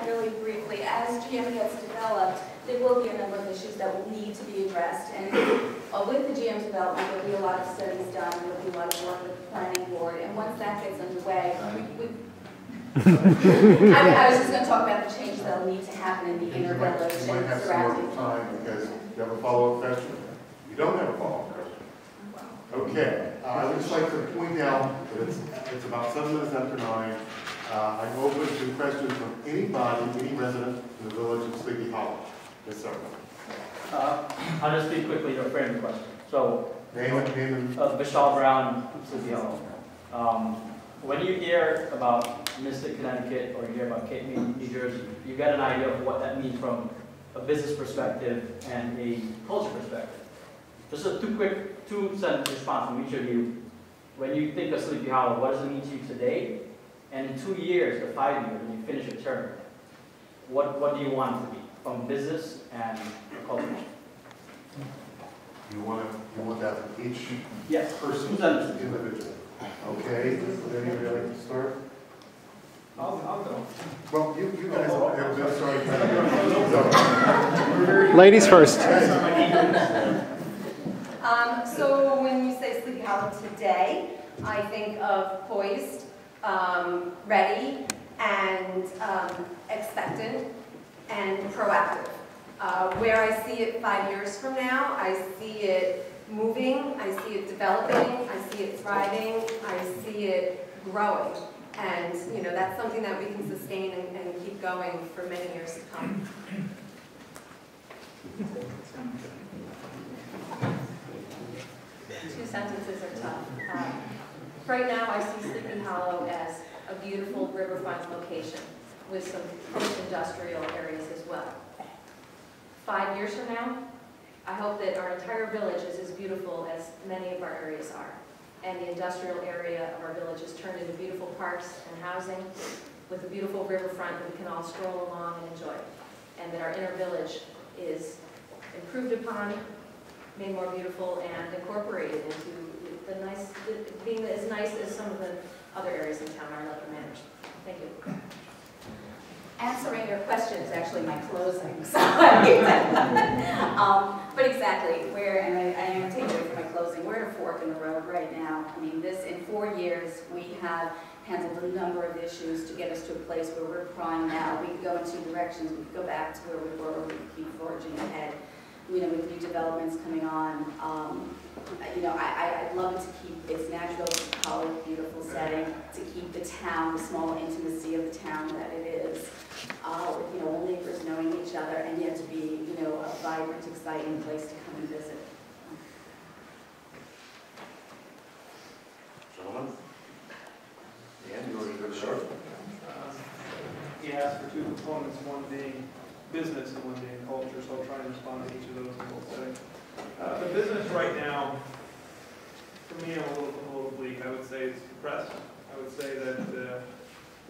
add really briefly, as GM gets developed, there will be a number of issues that will need to be addressed. And with the GM development, there will be a lot of studies done, there will be a lot of work with the planning board, and once that gets underway, I was just going to talk about the changes that will need to happen in the inner village and might have some more time because you have a follow-up question. You don't have a follow-up question. Okay. I would just like to point out that it's about 7 minutes after 9. I'm open to questions from anybody, any resident in the village of Sleepy Hollow. Yes, sir. I'll just speak quickly to frame the question. So, Name and Vishal Brown, Sleepy Hollow. When you hear about Mystic, Connecticut, or you hear about Cape May, New Jersey, you get an idea of what that means from a business perspective and a culture perspective. Just a two-sentence response from each of you. When you think of Sleepy Hollow, what does it mean to you today? And in 2 years to 5 years, when you finish your term, what do you want it to be from business and culture? you want that from each person individually. Okay. Would anybody like to start? I'll go. Well, you guys have been starting. Ladies first. So when you say Sleepy Hollow today, I think of poised, ready, and expectant, and proactive. Where I see it 5 years from now, I see it moving, I see it developing, I see it thriving, I see it growing. And that's something that we can sustain and keep going for many years to come. 2 sentences are tough. Right now I see Sleepy Hollow as a beautiful riverfront location with some post-industrial areas as well. 5 years from now, I hope that our entire village is as beautiful as many of our areas are. And the industrial area of our village is turned into beautiful parks and housing with a beautiful riverfront that we can all stroll along and enjoy. And that our inner village is improved upon, made more beautiful, and incorporated into being as nice as some of the other areas in town are, like Manor. Thank you. Answering your question is actually my closing. So but exactly, and I am taking away from my closing, we're at a fork in the road right now. I mean, in 4 years, we have handled a number of issues to get us to a place where we're primed now. We could go in 2 directions. We could go back to where we were, we could keep forging ahead. With new developments coming on, I'd love it to keep its natural, colored, beautiful setting, to keep the town, the small intimacy of the town that it is, with all neighbors knowing each other, and yet to be, a vibrant, exciting place to come and visit. Gentlemen? Dan, you want to go to start? He asked for 2 components, one being business and one being culture, so I'll try and respond to each of those in both settings. The business right now, for me, I'm a little bleak. I would say it's depressed. I would say that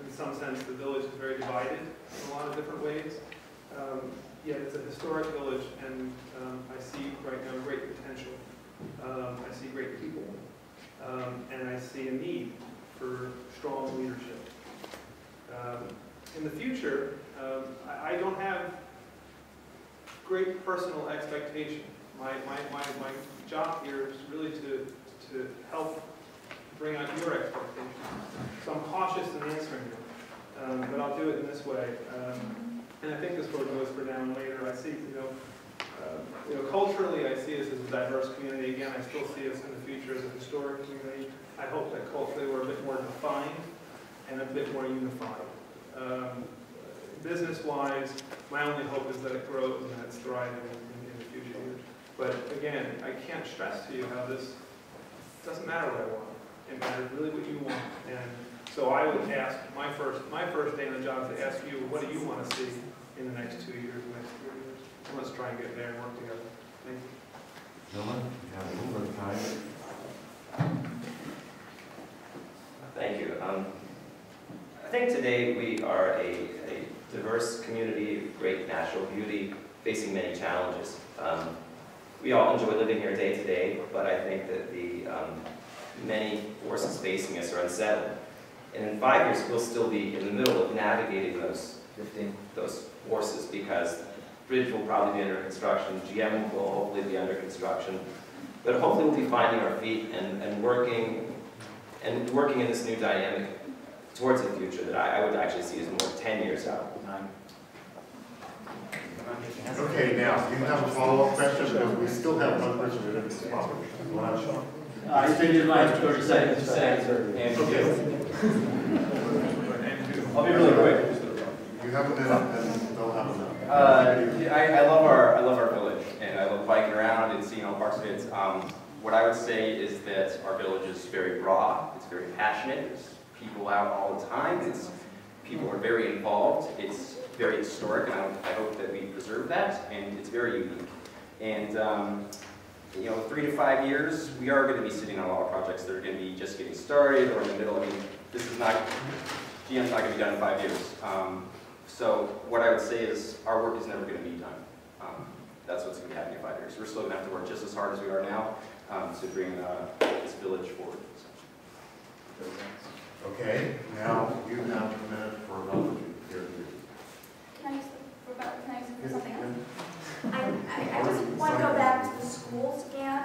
in some sense the village is very divided in a lot of different ways. Yet it's a historic village, and I see right now great potential. I see great people, and I see a need for strong leadership. In the future, I don't have great personal expectation. My job here is really to help bring out your expectations. So I'm cautious in answering them, but I'll do it in this way. And I think this sort of goes for now and later. I see, culturally, I see us as a diverse community. Again, I still see us in the future as a historic community. I hope that culturally we're a bit more defined and a bit more unified. Business-wise, my only hope is that it grows and that it's thriving in the future years. But again, I can't stress to you how this doesn't matter what I want. It matters really what you want. And so I would ask my first day on the job to ask you, what do you want to see in the next 2 years, the next 3 years? And let's try and get there and work together. Thank you. Gentlemen, you have a little bit of time. Thank you. I think today we are a diverse community of great natural beauty facing many challenges. We all enjoy living here day to day, but I think that the many forces facing us are unsettling. And in 5 years, we'll still be in the middle of navigating those forces, because bridge will probably be under construction, GM will hopefully be under construction, but hopefully we'll be finding our feet and working in this new dynamic towards the future that I would actually see as more 10 years out. Okay, now, do you have a follow-up question? Because we still have one person who didn't respond. I stated my 30 seconds to say, Okay. I'll be really quick. You have a minute, and they'll have a minute. I love our village, and I love biking around and seeing all parts of it. What I would say is that our village is very raw. It's very passionate. There's people out all the time. People are very involved. It's very historic, and I hope that we preserve that. And it's very unique. And 3 to 5 years, we are going to be sitting on a lot of projects that are going to be just getting started or in the middle. I mean, GM's not going to be done in 5 years. So what I would say is our work is never going to be done. That's what's going to be happening in 5 years. We're still going to have to work just as hard as we are now to bring this village forward. Okay, now you have a minute for another here. Can I use for something else? I just want to go back to the schools again.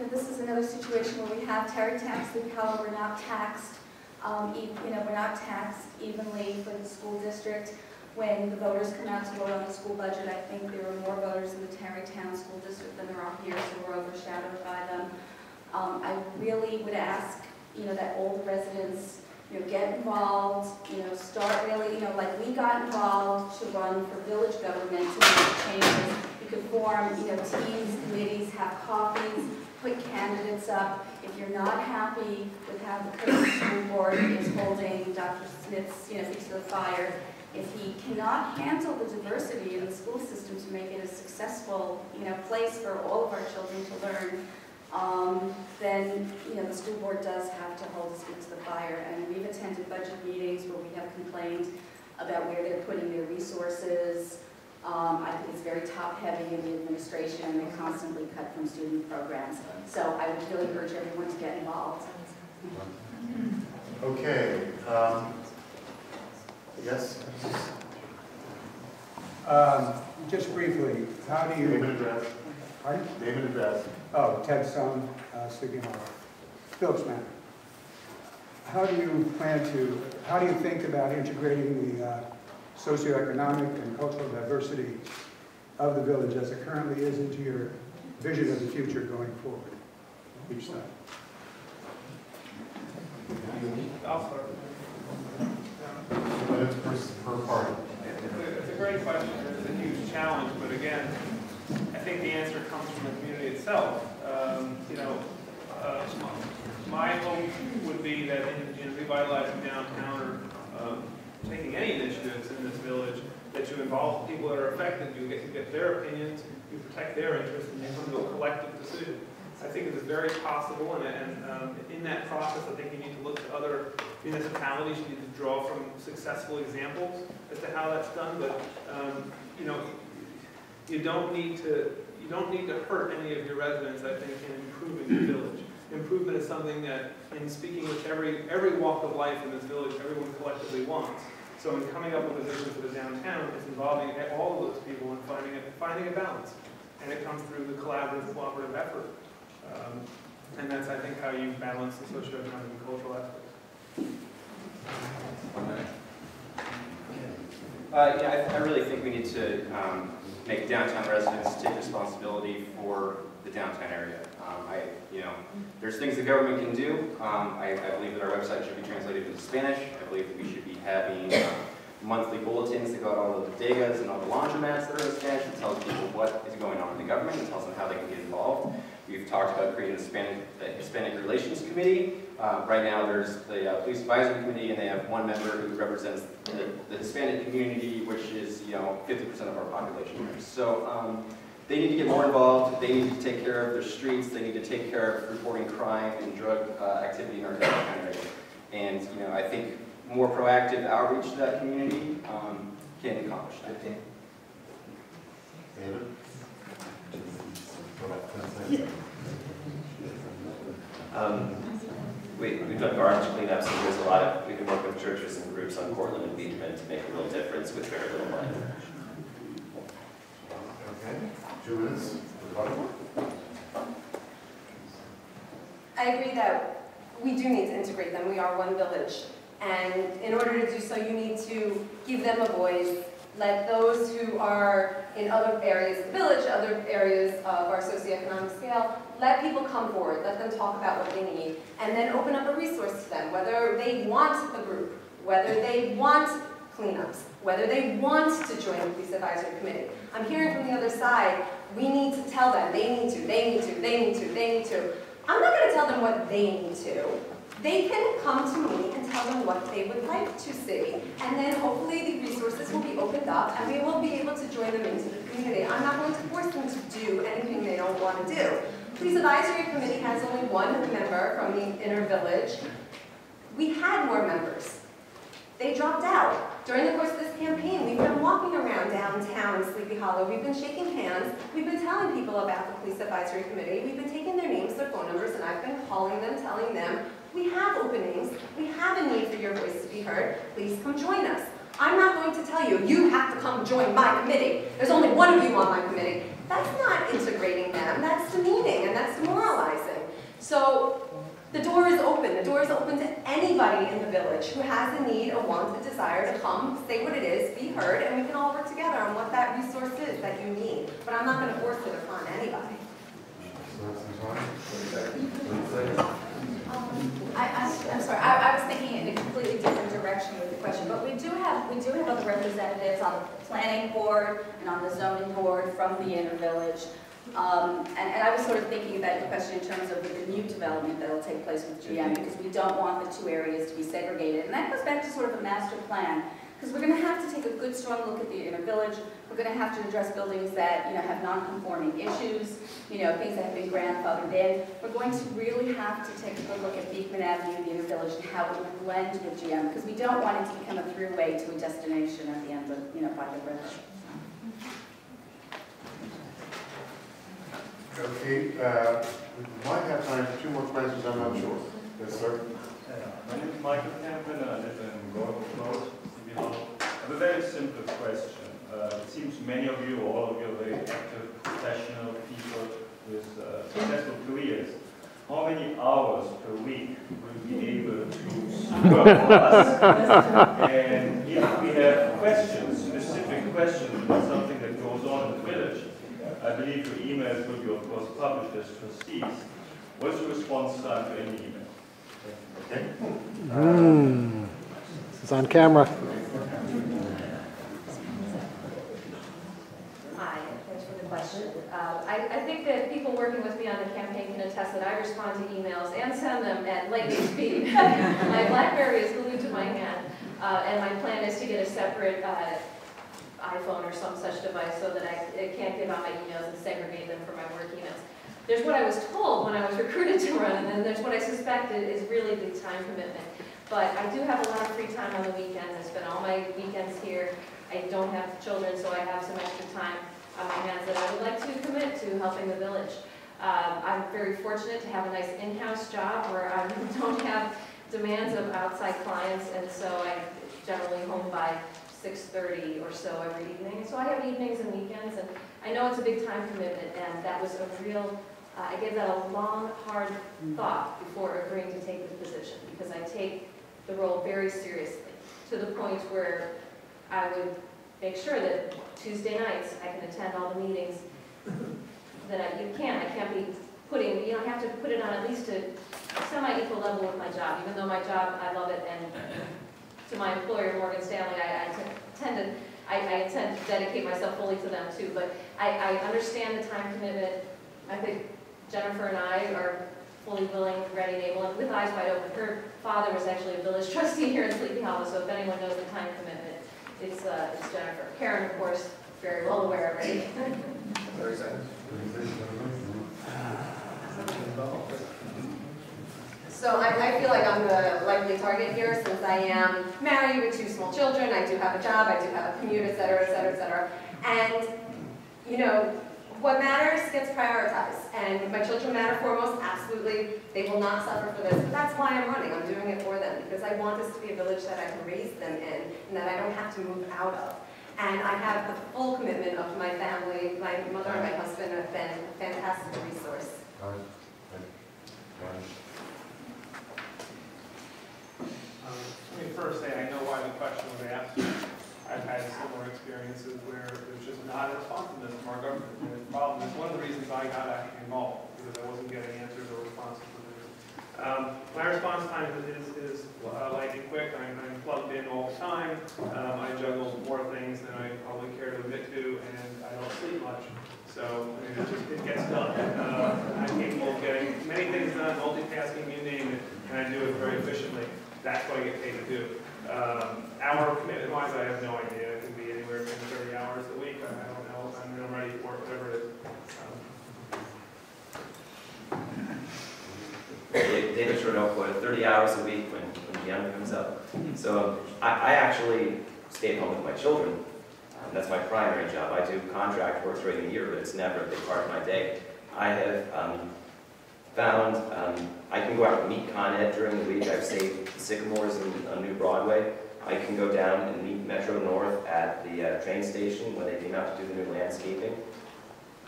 This is another situation where we have Tarrytown, Sleepy Hollow, we're not taxed. We're not taxed evenly for the school district. When the voters come out to vote on the school budget, I think there are more voters in the Tarrytown School District than there are here, so we're overshadowed by them. I really would ask, that old residents, get involved, start really, like we got involved to run for village government to make changes. You could form, teams, committees, have coffees, put candidates up. If you're not happy with how the current school board is holding Dr. Smith's, feet to the fire, if he cannot handle the diversity in the school system to make it a successful, place for all of our children to learn, then, the school board does have to hold his feet to the fire. And we've attended budget meetings where we have complained about where they're putting their resources. I think it's very top-heavy in the administration, and they constantly cut from student programs. So I would really urge everyone to get involved. Okay. Yes? Just briefly, how do you... Name and address. Pardon? Name and address. Oh, Ted Sung, Sleepy Hollow. Phillips Manor. How do you think about integrating the socioeconomic and cultural diversity of the village as it currently is into your vision of the future going forward? Each side. I'll start. Minutes per party. It's a great question. It's a huge challenge, but again, I think the answer comes from the community itself. My hope would be that in revitalizing downtown or taking any initiatives in this village, that you involve people that are affected, you get their opinions, you protect their interests, and you come to a collective decision. I think it is very possible, and in that process, I think you need to look to other municipalities. You need to draw from successful examples as to how that's done. But you don't need to hurt any of your residents, I think, in improving the village. Improvement is something that, in speaking with every walk of life in this village, everyone collectively wants. So in coming up with a vision for the downtown, it's involving all of those people and finding a balance. And it comes through the collaborative, cooperative effort. And that's, I think, how you balance the socioeconomic and cultural aspects. 1 minute. I really think we need to make downtown residents take responsibility for the downtown area. There's things the government can do. I believe that our website should be translated into Spanish. I believe that we should be having monthly bulletins that go out all the bodegas and all the laundromats that are in Spanish and tells people what is going on in the government and tells them how they can get involved. We've talked about creating a Hispanic Relations Committee. Right now there's the Police Advisory Committee, and they have one member who represents the Hispanic community, which is 50% of our population. So they need to get more involved. They need to take care of their streets. They need to take care of reporting crime and drug activity in our downtown area. And I think more proactive outreach to that community can accomplish that. David? we've done garbage cleanups, and there's a lot of, we can work with churches and groups on Cortland and Beekman to make a real difference with very little money. Okay, 2 minutes. Roberto? I agree that we do need to integrate them. We are one village. And in order to do so, you need to give them a voice. Let those who are in other areas of the village, other areas of our socioeconomic scale, let people come forward. Let them talk about what they need. And then open up a resource to them, whether they want a group, whether they want cleanups, whether they want to join the police advisory committee. I'm hearing from the other side, we need to tell them, they need to, they need to, they need to, they need to. I'm not going to tell them what they need to. They can come to me and tell them what they would like to see, and then hopefully the resources will be opened up and we will be able to join them into the community. I'm not going to force them to do anything they don't want to do. Police Advisory Committee has only one member from the inner village. We had more members. They dropped out. During the course of this campaign, we've been walking around downtown in Sleepy Hollow. We've been shaking hands. We've been telling people about the Police Advisory Committee. We've been taking their names, their phone numbers, and I've been calling them, telling them, we have openings. We have a need for your voice to be heard. Please come join us. I'm not going to tell you, you have to come join my committee. There's only one of you on my committee. That's not integrating them. That's demeaning and that's demoralizing. So the door is open. The door is open to anybody in the village who has a need, a want, a desire to come, say what it is, be heard, and we can all work together on what that resource is that you need. But I'm not going to force it upon anybody. I'm sorry, I was thinking in a completely different direction with the question, but we do have other representatives on the planning board and on the zoning board from the inner village. And I was sort of thinking about your question in terms of the new development that will take place with GM, because we don't want the two areas to be segregated. And that goes back to sort of a master plan, because we're going to have to take a good, strong look at the inner village. We're going to have to address buildings that, have non-conforming issues, things that have been grandfathered in. We're going to really have to take a good look at Beekman Avenue, the inner village, and how it will blend with GM, because we don't want it to become a throughway to a destination at the end of, by the bridge. Okay, we might have time for 2 more questions, I'm not sure. Yes, sir? My name is Michael Campen, and I live in Roach. I have a very simple question. It seems many of you, all of you, are very active, professional people with successful careers. How many hours per week will you be able to work for us? And if we have questions, specific questions about something that goes on in the village, I believe your emails will be, of course, published as trustees. What's the response time to any email? Okay. This is on camera. Hi, thanks for the question. I think that people working with me on the campaign can attest that I respond to emails and send them at lightning speed. My BlackBerry is glued to my hand, and my plan is to get a separate iPhone or some such device so that I can't give out my emails and segregate them for my work emails. There's what I was told when I was recruited to run, and then there's what I suspected is really the time commitment. But I do have a lot of free time on the weekends. I spend all my weekends here. I don't have children, so I have some extra time on my hands that I would like to commit to helping the village. I'm very fortunate to have a nice in-house job where I don't have demands of outside clients, and so I'm generally home by 6:30 or so every evening. So I have evenings and weekends, and I know it's a big time commitment, and that was a real, I gave that a long, hard thought before agreeing to take this position, because I take the role very seriously, to the point where I would make sure that Tuesday nights I can attend all the meetings that I can't be putting, I have to put it on at least a semi-equal level with my job, even though my job, I love it, and to my employer, Morgan Stanley, I intend to dedicate myself fully to them too, but I understand the time commitment. I think Jennifer and I are fully willing, ready, and able, and with eyes wide open. Her father was actually a village trustee here in Sleepy Hollow, so if anyone knows the time commitment, it's Jennifer. Karin, of course, very well aware already. 30 seconds. So I feel like I'm the likely target here, since I am married with 2 small children, I do have a job, I do have a commute, et cetera, et cetera, et cetera. And, what matters gets prioritized, and my children matter foremost, absolutely. They will not suffer for this, but that's why I'm running. I'm doing it for them, because I want this to be a village that I can raise them in, and that I don't have to move out of. And I have the full commitment of my family. My mother and my husband have been a fantastic resource. Let me first say, I know why the question was asked. I've had similar experiences where there's just not a responsiveness from our government. And the problem is one of the reasons I got actually involved, because I wasn't getting answers or responses to things. My response time is lightning quick. I'm plugged in all the time. I juggle more things than I probably care to admit to, and I don't sleep much. So it gets done. I'm capable of getting many things done, multitasking, you name it, and I do it very efficiently. That's what I get paid to do. Hour commitment-wise, I have no idea. It can be anywhere from 30 hours a week. I don't know. I mean, I'm ready for it, whatever it is. David Shortell quoted 30 hours a week when Gianna comes up. So I actually stay at home with my children. That's my primary job. I do contract work during the year, but it's never a big part of my day. I have found I can go out and meet Con Ed during the week. I've saved the Sycamores on New Broadway. I can go down and meet Metro North at the train station when they came out to do the new landscaping.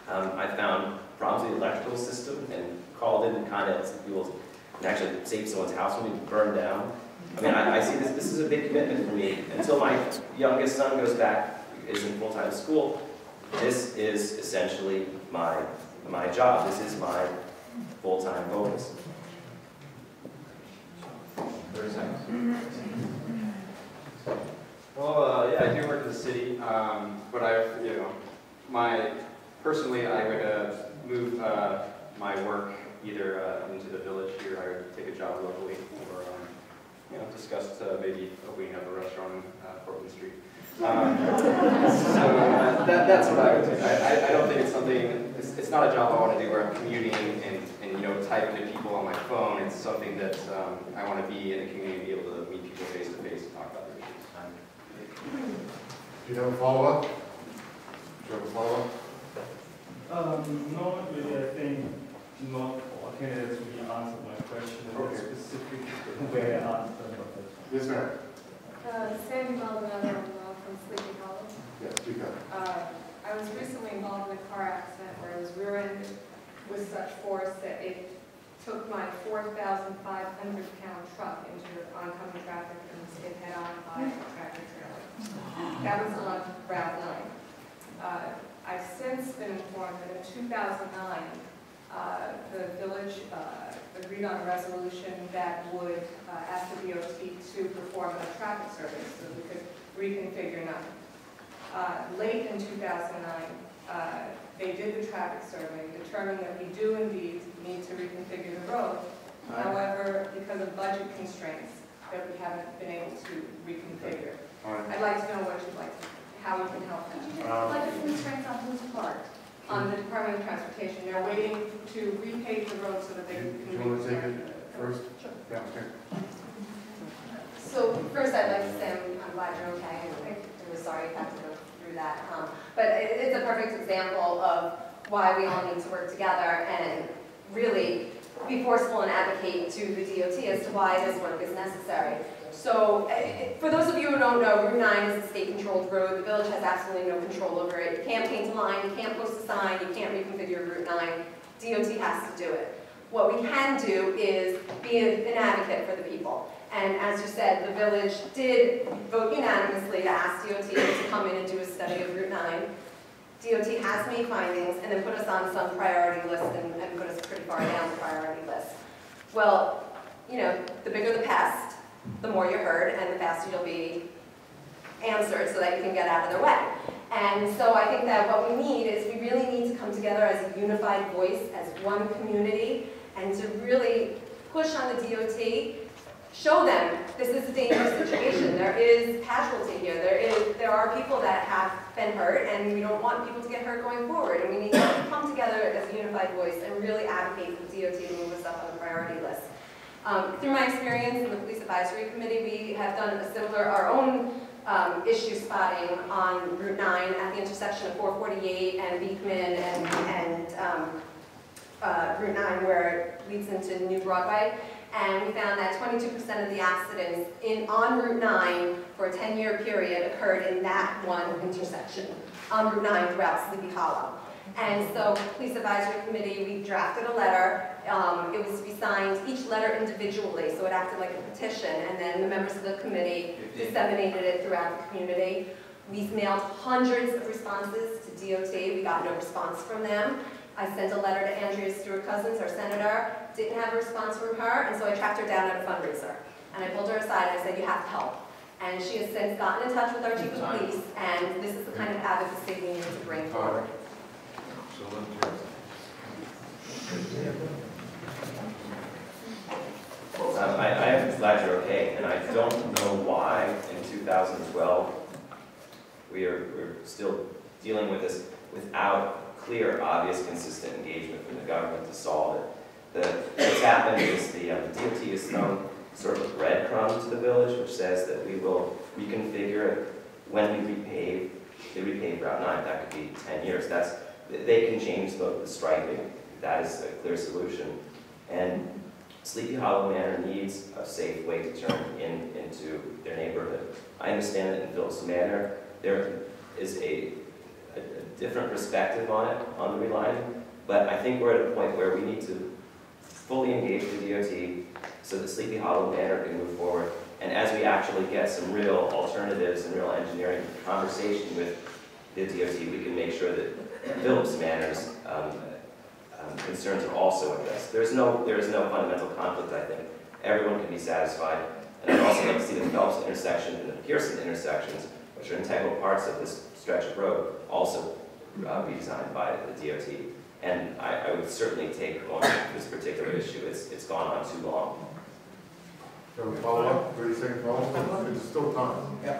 I found problems with the electrical system and called in to Con Ed people and actually saved someone's house when we burned down. I mean, I see this is a big commitment for me. Until my youngest son goes back, is in full-time school, this is essentially my job. This is my full-time focus. Well, yeah, I do work in the city, but personally, I would move my work either into the village here, I would take a job locally, or discuss maybe opening up a restaurant in Portland Street. So that's what I would do. I don't think it's something. It's not a job I want to do where I'm commuting and typing to people on my phone. It's something that I want to be in the community, be able to meet people face to face and talk about their issues. Do you have a follow-up? Do you have a follow-up? No, really. I think not all candidates really answered my question. Okay. Specific where I answered. Yes, ma'am. Sandy Maldonado from Sleepy Hollow. Yes, speak up. I was recently involved in a car accident where I was rear-ended with such force that it took my 4,500-pound truck into oncoming traffic and was hit head-on by a tractor trailer. That was on Route 9. I've since been informed that in 2009, the village agreed on a resolution that would ask the DOT to perform a traffic survey so we could reconfigure 9. Late in 2009, they did the traffic survey, determined that we do indeed need to reconfigure the road. However, because of budget constraints, that we haven't been able to reconfigure. I'd like to know what you'd like, how we can help that. Budget constraints on whose part? On the Department of Transportation, they're waiting to repave the road so that they can. Do you want to take it first? Sure. Yeah, okay. So first, I'd like to say I'm glad you're okay, and I'm really sorry you had to go through that. But it's a perfect example of why we all need to work together and really be forceful and advocate to the DOT as to why this work is necessary. So for those of you who don't know, Route 9 is a state-controlled road. The village has absolutely no control over it. You can't paint a line, you can't post a sign, you can't reconfigure Route 9. DOT has to do it. What we can do is be an advocate for the people. And as you said, the village did vote unanimously to ask DOT to come in and do a study of Route 9. DOT has made findings and then put us on some priority list and put us pretty far down the priority list. Well, the bigger the pest, the more you're heard and the faster you'll be answered so that you can get out of their way. And so I think that what we need is we really need to come together as a unified voice, as one community, and to really push on the DOT, show them this is a dangerous situation. There is casualty here. There are people that have been hurt, and we don't want people to get hurt going forward. And we need to come together as a unified voice and really advocate for the DOT to move us up on the priority list. Through my experience in the Police Advisory Committee, we have done a similar, our own issue spotting on Route 9 at the intersection of 448 and Beekman and Route 9 where it leads into New Broadway. And we found that 22% of the accidents on Route 9 for a 10-year period occurred in that one intersection on Route 9 throughout Sleepy Hollow. And so, Police Advisory Committee, we drafted a letter. It was to be signed, each letter individually, so it acted like a petition, and then the members of the committee disseminated it throughout the community. We mailed hundreds of responses to DOT. We got no response from them. I sent a letter to Andrea Stewart-Cousins, our senator, didn't have a response from her, and so I tracked her down at a fundraiser. And I pulled her aside and I said, you have to help. And she has since gotten in touch with our chief of police, and this is the kind of advocacy we need to bring forward. I'm glad you're okay, and I don't know why in 2012 we're still dealing with this without clear, obvious, consistent engagement from the government to solve it. What's happened is the DOT has thrown sort of a breadcrumb to the village, which says that we will reconfigure it when we repave Route 9. That could be 10 years. They can change the striping. That is a clear solution. And Sleepy Hollow Manor needs a safe way to turn into their neighborhood. I understand that in Philipese Manor, there is a different perspective on it, on the relining, but I think we're at a point where we need to fully engage the DOT so that Sleepy Hollow Manor can move forward. And as we actually get some real alternatives and real engineering conversation with the DOT, we can make sure that Philipese Manor's concerns are also addressed. There is no fundamental conflict, I think. Everyone can be satisfied. And I'd also like to see the Phelps intersection and the Pearson intersections, which are integral parts of this stretch of road, also redesigned by the DOT. And I would certainly take on this particular issue. It's gone on too long. So follow up, 30-second follow up. It's still time. Yeah.